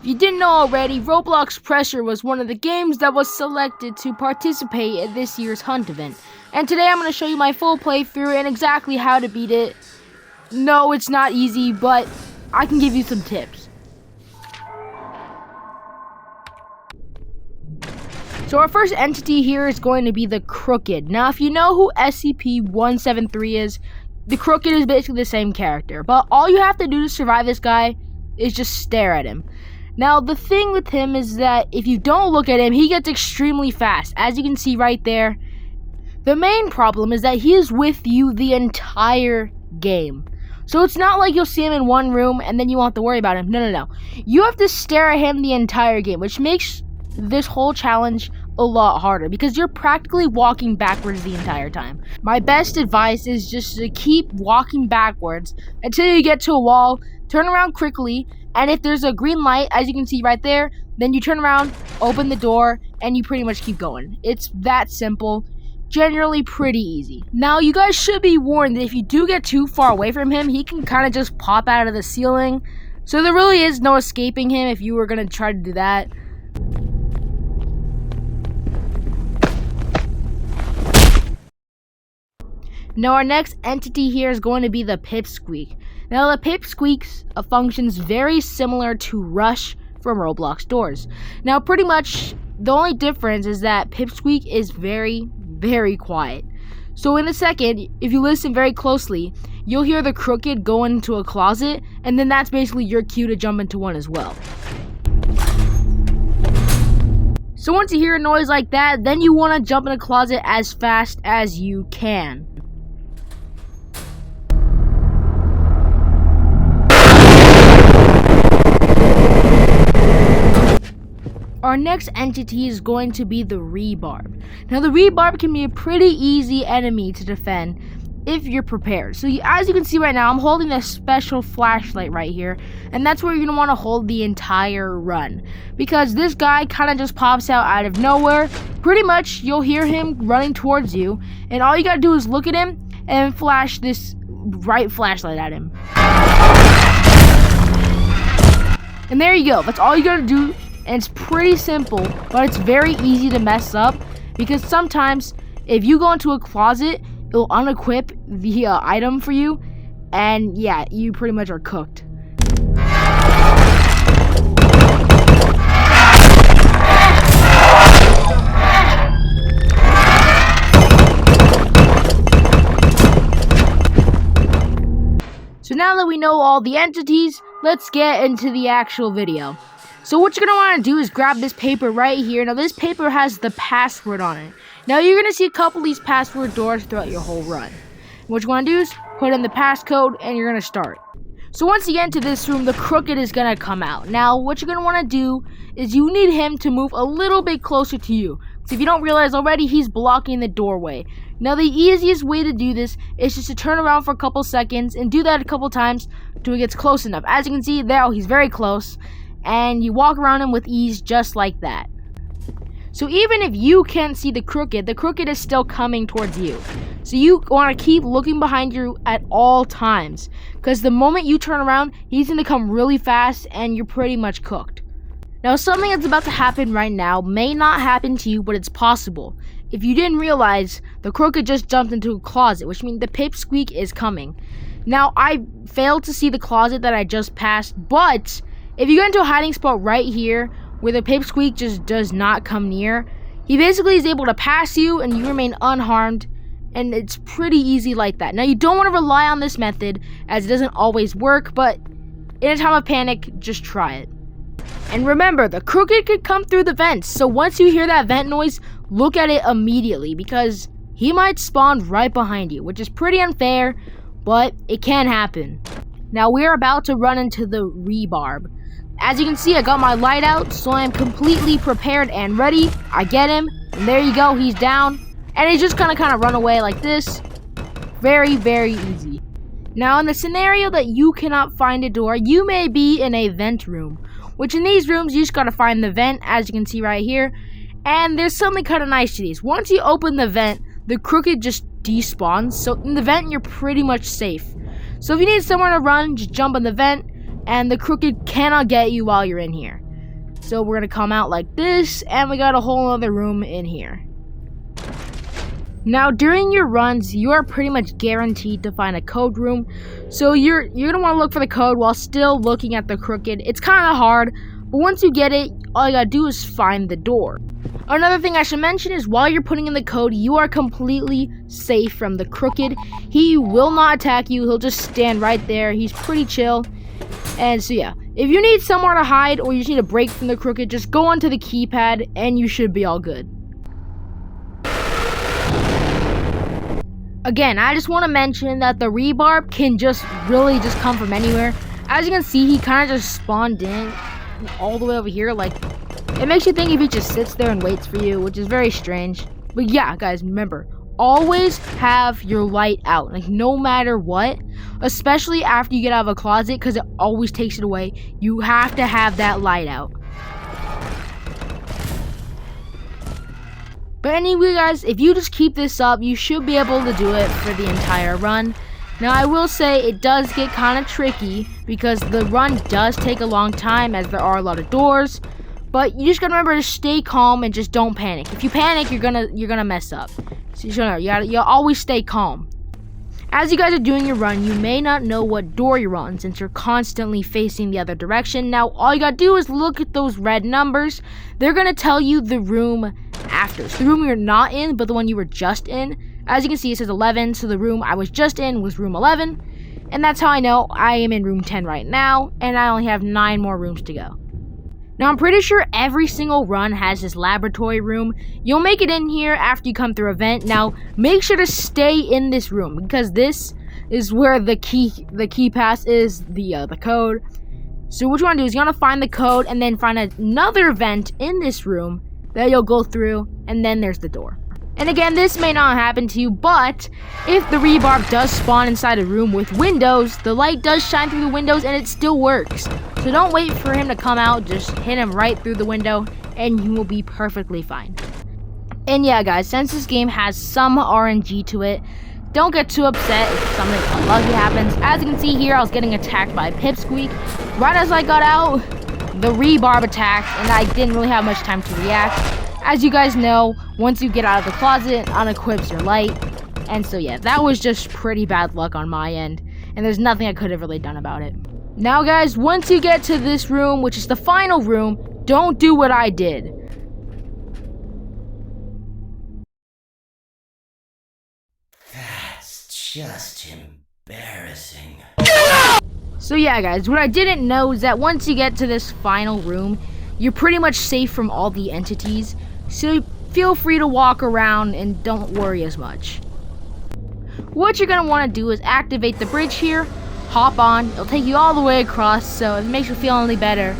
If you didn't know already, Roblox Pressure was one of the games that was selected to participate in this year's hunt event. And today I'm going to show you my full playthrough and exactly how to beat it. No, it's not easy, but I can give you some tips. So our first entity here is going to be the Crooked. Now if you know who SCP-173 is, the Crooked is basically the same character. But all you have to do to survive this guy is just stare at him. Now the thing with him is that if you don't look at him, he gets extremely fast, as you can see right there. The main problem is that he is with you the entire game. So it's not like you'll see him in one room and then you won't have to worry about him. No. You have to stare at him the entire game, which makes this whole challenge a lot harder because you're practically walking backwards the entire time. My best advice is just to keep walking backwards until you get to a wall, turn around quickly, and if there's a green light, as you can see right there, then you turn around, open the door, and you pretty much keep going. It's that simple. Generally pretty easy. Now you guys should be warned that if you do get too far away from him, he can kind of just pop out of the ceiling. So there really is no escaping him if you were going to try to do that. Now our next entity here is going to be the Pipsqueak. Now the Pipsqueak functions very similar to Rush from Roblox doors. Now pretty much the only difference is that Pipsqueak is very quiet. So in a second, if you listen very closely, you'll hear the Crooked go into a closet, and then that's basically your cue to jump into one as well. So once you hear a noise like that, then you want to jump in a closet as fast as you can. Our next entity is going to be the Rebarb. Now the Rebarb can be a pretty easy enemy to defend if you're prepared. So as you can see right now, I'm holding a special flashlight right here, and that's where you're going to want to hold the entire run. Because this guy kind of just pops out of nowhere. Pretty much you'll hear him running towards you, and all you got to do is look at him and flash this bright flashlight at him. And there you go. That's all you got to do. And it's pretty simple, but it's very easy to mess up because sometimes if you go into a closet, it'll unequip the item for you, and yeah, you pretty much are cooked. So now that we know all the entities, let's get into the actual video. So what you're going to want to do is grab this paper right here. Now this paper has the password on it. Now you're going to see a couple of these password doors throughout your whole run. What you want to do is put in the passcode and you're going to start. So once you get into this room, the Crooked is going to come out. Now what you're going to want to do is you need him to move a little bit closer to you. So if you don't realize already, he's blocking the doorway. Now the easiest way to do this is just to turn around for a couple seconds and do that a couple times until he gets close enough. As you can see there, he's very close. And you walk around him with ease just like that. So even if you can't see the Crooked is still coming towards you. So you want to keep looking behind you at all times. Because the moment you turn around, he's going to come really fast and you're pretty much cooked. Now something that's about to happen right now may not happen to you, but it's possible. If you didn't realize, the Crooked just jumped into a closet, which means the Pipsqueak is coming. Now I failed to see the closet that I just passed, but if you get into a hiding spot right here where the Pipsqueak just does not come near, he basically is able to pass you and you remain unharmed, and it's pretty easy like that. Now you don't want to rely on this method as it doesn't always work, but in a time of panic, just try it. And remember, the Crooked could come through the vents, so once you hear that vent noise, look at it immediately because he might spawn right behind you, which is pretty unfair, but it can happen. Now we're about to run into the Rebarb. As you can see, I got my light out, so I am completely prepared and ready. I get him, and there you go, he's down. And he's just gonna kind of run away like this. Very easy. Now, in the scenario that you cannot find a door, you may be in a vent room. Which in these rooms, you just gotta find the vent, as you can see right here. And there's something kind of nice to these. Once you open the vent, the Crooked just despawns. So in the vent, you're pretty much safe. So if you need somewhere to run, just jump in the vent. And the Crooked cannot get you while you're in here. So we're gonna come out like this, and we got a whole other room in here. Now, during your runs, you are pretty much guaranteed to find a code room. So you're gonna want to look for the code while still looking at the crooked. It's kind of hard, but once you get it, all you gotta do is find the door. Another thing I should mention is while you're putting in the code, you are completely safe from the crooked. He will not attack you. He'll just stand right there. He's pretty chill. And so yeah, if you need somewhere to hide or you just need a break from the crooked, just go onto the keypad and you should be all good. Again, I just want to mention that the rebarb can just really just come from anywhere. As you can see, he kind of just spawned in all the way over here. Like, it makes you think if he just sits there and waits for you, which is very strange. But yeah, guys, remember, always have your light out, like no matter what, especially after you get out of a closet, because it always takes it away. You have to have that light out. But anyway, guys, if you just keep this up, you should be able to do it for the entire run. Now, I will say it does get kind of tricky because the run does take a long time as there are a lot of doors. But you just gotta remember to stay calm and just don't panic. If you panic, you're gonna mess up. So you always stay calm. As you guys are doing your run, you may not know what door you're on since you're constantly facing the other direction. Now, all you gotta do is look at those red numbers. They're gonna tell you the room after. So the room you're not in, but the one you were just in. As you can see, it says 11, so the room I was just in was room 11. And that's how I know I am in room 10 right now, and I only have 9 more rooms to go. Now, I'm pretty sure every single run has this laboratory room. You'll make it in here after you come through a vent. Now, make sure to stay in this room because this is where the key pass is, the code. So what you want to do is you want to find the code and then find another vent in this room that you'll go through, and then there's the door. And again, this may not happen to you, but if the rebarb does spawn inside a room with windows, the light does shine through the windows and it still works. So don't wait for him to come out, just hit him right through the window and you will be perfectly fine. And yeah, guys, since this game has some RNG to it, don't get too upset if something unlucky happens. As you can see here, I was getting attacked by a pipsqueak. Right as I got out, the rebarb attacked and I didn't really have much time to react. As you guys know, once you get out of the closet, it unequips your light. And so yeah, that was just pretty bad luck on my end. And there's nothing I could have really done about it. Now guys, once you get to this room, which is the final room, don't do what I did. That's just embarrassing. So yeah guys, what I didn't know is that once you get to this final room, you're pretty much safe from all the entities. So feel free to walk around and don't worry as much. What you're going to want to do is activate the bridge here, hop on, it'll take you all the way across, so if it makes you feel any better,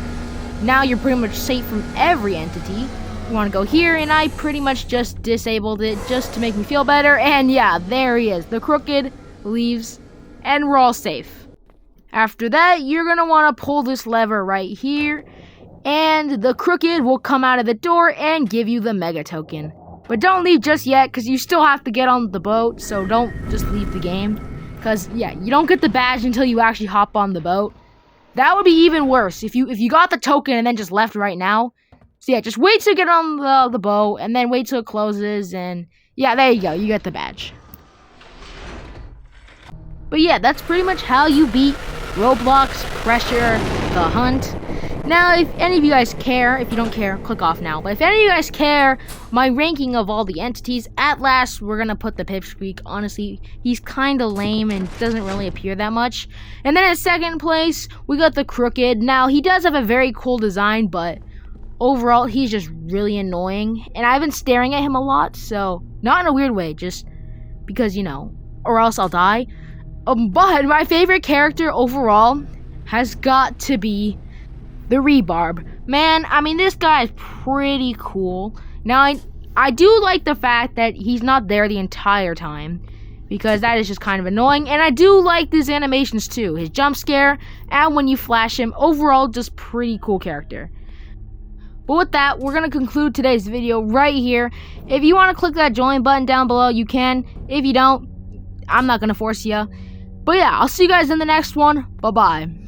now you're pretty much safe from every entity. You want to go here, and I pretty much just disabled it just to make me feel better, and yeah, there he is. The crooked leaves, and we're all safe. After that, you're going to want to pull this lever right here, and the crooked will come out of the door and give you the mega token. But don't leave just yet, because you still have to get on the boat, so don't just leave the game. Because, yeah, you don't get the badge until you actually hop on the boat. That would be even worse if you got the token and then just left right now. So yeah, just wait till you get on the boat, and then wait till it closes, and yeah, there you go, you get the badge. But yeah, that's pretty much how you beat Roblox Pressure the Hunt. Now, if any of you guys care, if you don't care, click off now. But if any of you guys care, my ranking of all the entities, at last, we're going to put the pipsqueak. Honestly, he's kind of lame and doesn't really appear that much. And then in second place, we got the crooked. Now, he does have a very cool design, but overall, he's just really annoying. And I've been staring at him a lot, so not in a weird way, just because, you know, or else I'll die. But my favorite character overall has got to be the rebarb. Man, I mean, this guy is pretty cool. Now, I do like the fact that he's not there the entire time, because that is just kind of annoying. And I do like his animations too. His jump scare, and when you flash him, overall, just pretty cool character. But with that, we're going to conclude today's video right here. If you want to click that join button down below, you can. If you don't, I'm not going to force you. But yeah, I'll see you guys in the next one. Bye-bye.